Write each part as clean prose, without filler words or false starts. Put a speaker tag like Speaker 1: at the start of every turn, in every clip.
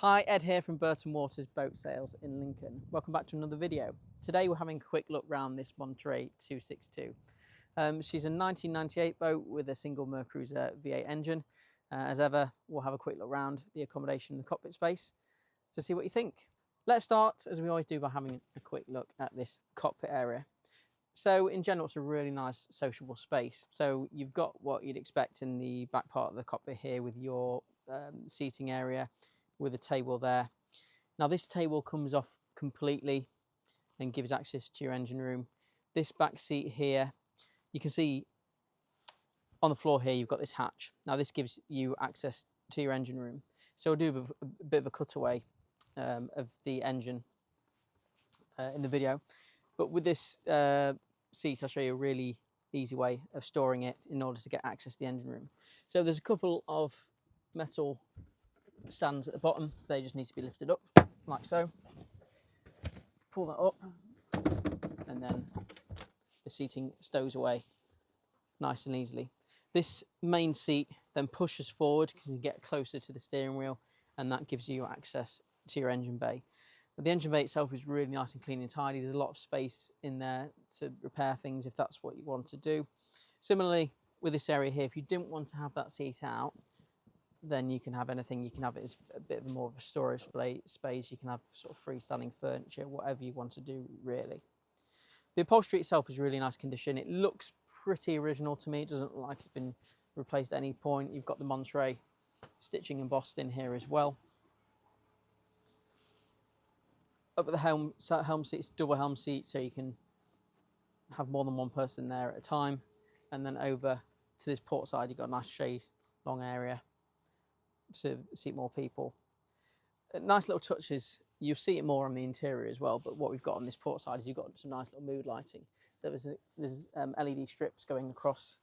Speaker 1: Hi, Ed here from Burton Waters Boat Sales in Lincoln. Welcome back to another video. Today we're having a quick look round this Monterey 262. She's a 1998 boat with a single Mercruiser V8 engine. As ever, we'll have a quick look round the accommodation and the cockpit space to see what you think. Let's start, as we always do, by having a quick look at this cockpit area. So in general, it's a really nice sociable space. So you've got what you'd expect in the back part of the cockpit here with your seating area with a table there. Now this table comes off completely and gives access to your engine room. This back seat here, you can see on the floor here, you've got this hatch. Now this gives you access to your engine room. So we'll do a bit of a cutaway of the engine in the video. But with this seat, I'll show you a really easy way of storing it in order to get access to the engine room. So there's a couple of metal stands at the bottom, so they just need to be lifted up like so. Pull that up and then the seating stows away nice and easily. This main seat then pushes forward because you can get closer to the steering wheel, and that gives you access to your engine bay. But the engine bay itself is really nice and clean and tidy. There's a lot of space in there to repair things if that's what you want to do. Similarly with this area here, if you didn't want to have that seat out, then you can have anything. You can have it as a bit more of a storage space. You can have sort of freestanding furniture, whatever you want to do really. The upholstery itself is really nice condition. It looks pretty original to me. It doesn't look like it's been replaced at any point. You've got the Monterey stitching embossed in here as well. Up at the helm seat, it's double helm seat, so you can have more than one person there at a time. And then over to this port side, you've got a nice shade long area to seat more people. Nice little touches. You'll see it more on the interior as well, but what we've got on this port side is you've got some nice little mood lighting. So there's LED strips going across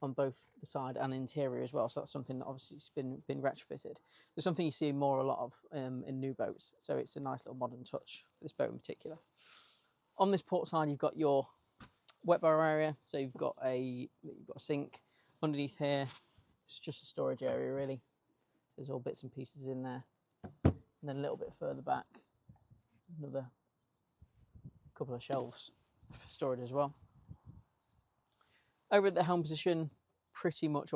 Speaker 1: on both the side and interior as well. So that's something that obviously has been retrofitted. There's something you see a lot of in new boats. So it's a nice little modern touch for this boat in particular. On this port side, you've got your wet bar area. So you've got a sink underneath here. It's just a storage area really. There's all bits and pieces in there. And then a little bit further back, another couple of shelves for storage as well. Over at the helm position, pretty much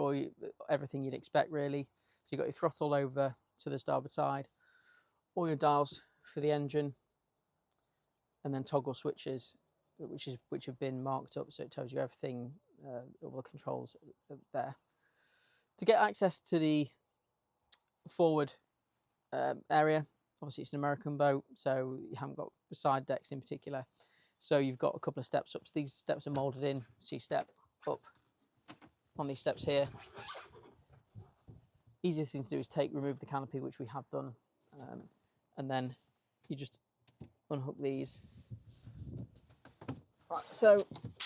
Speaker 1: everything you'd expect really. So you've got your throttle over to the starboard side, all your dials for the engine, and then toggle switches, which have been marked up, so it tells you everything, all the controls there. To get access to the forward area, obviously it's an American boat, so you haven't got side decks in particular. So you've got a couple of steps up. So these steps are moulded in, so you step up on these steps here. Easiest thing to do is remove the canopy, which we have done, and then you just unhook these, like so,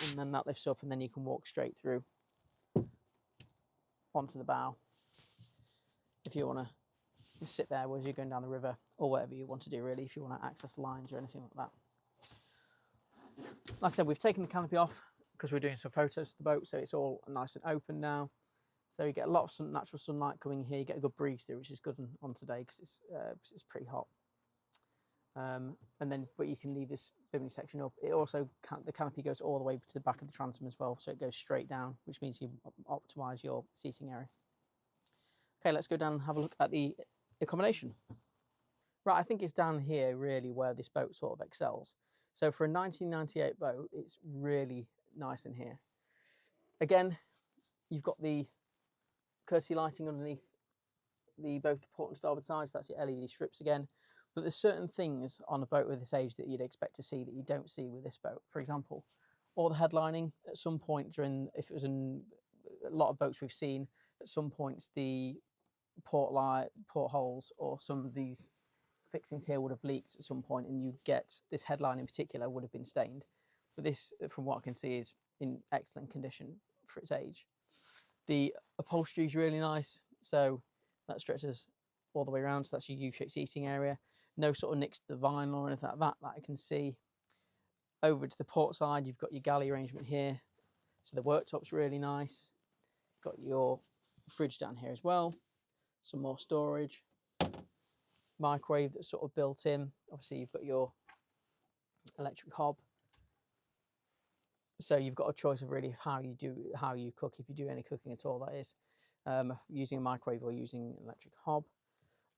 Speaker 1: and then that lifts up, and then you can walk straight through onto the bow if you want to sit there as you're going down the river, or whatever you want to do really, if you want to access lines or anything like that. Like I said, we've taken the canopy off because we're doing some photos of the boat, so it's all nice and open now. So you get a lot of natural sunlight coming here. You get a good breeze through, which is good on today because it's pretty hot. But you can leave this bimini section up. It also the canopy goes all the way to the back of the transom as well, so it goes straight down, which means you optimise your seating area. Okay, let's go down and have a look at the accommodation. Right, I think it's down here really where this boat sort of excels. So for a 1998 boat, it's really nice in here. Again, you've got the courtesy lighting underneath both the port and starboard sides. That's your LED strips again. But there's certain things on a boat with this age that you'd expect to see that you don't see with this boat. For example, all the headlining at some point if it was in a lot of boats we've seen, at some points the port holes or some of these fixings here would have leaked at some point, and you get this headline in particular would have been stained. But this, from what I can see, is in excellent condition for its age. The upholstery is really nice, so that stretches all the way around. So that's your U-shaped seating area. No sort of nicks to the vinyl or anything like that I can see. Over to the port side, you've got your galley arrangement here. So the worktop's really nice. Got your fridge down here as well. Some more storage. microwave that's sort of built in. Obviously you've got your electric hob, so you've got a choice of really how you cook, if you do any cooking at all, that is, using a microwave or using an electric hob.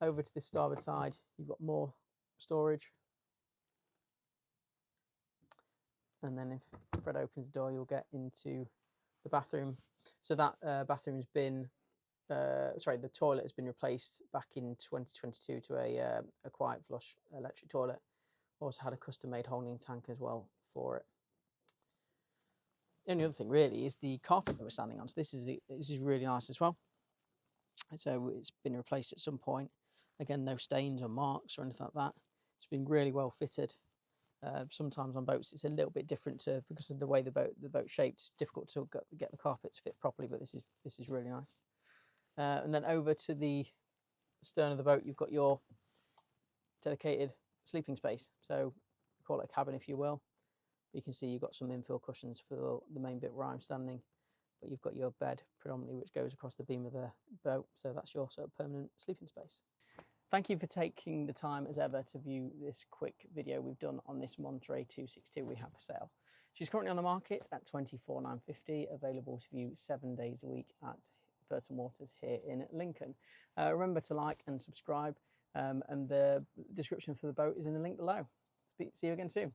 Speaker 1: Over to the starboard side, you've got more storage, and then if Fred opens the door, you'll get into the bathroom. So that bathroom has been the toilet has been replaced back in 2022 to a quiet flush electric toilet. Also had a custom made holding tank as well for it. The only other thing really is the carpet that we're standing on. So this is really nice as well. So it's been replaced at some point. Again, no stains or marks or anything like that. It's been really well fitted. Sometimes on boats it's a little bit different because of the way the boat's shaped. It's difficult to get the carpet to fit properly, but this is really nice. And then over to the stern of the boat, you've got your dedicated sleeping space. So call it a cabin if you will. You can see you've got some infill cushions for the main bit where I'm standing, but you've got your bed predominantly which goes across the beam of the boat. So that's your sort of permanent sleeping space. Thank you for taking the time as ever to view this quick video we've done on this Monterey 262 we have for sale. She's currently on the market at $24,950, available to view 7 days a week at Burton Waters here in Lincoln. Remember to like and subscribe, and the description for the boat is in the link below. See you again soon.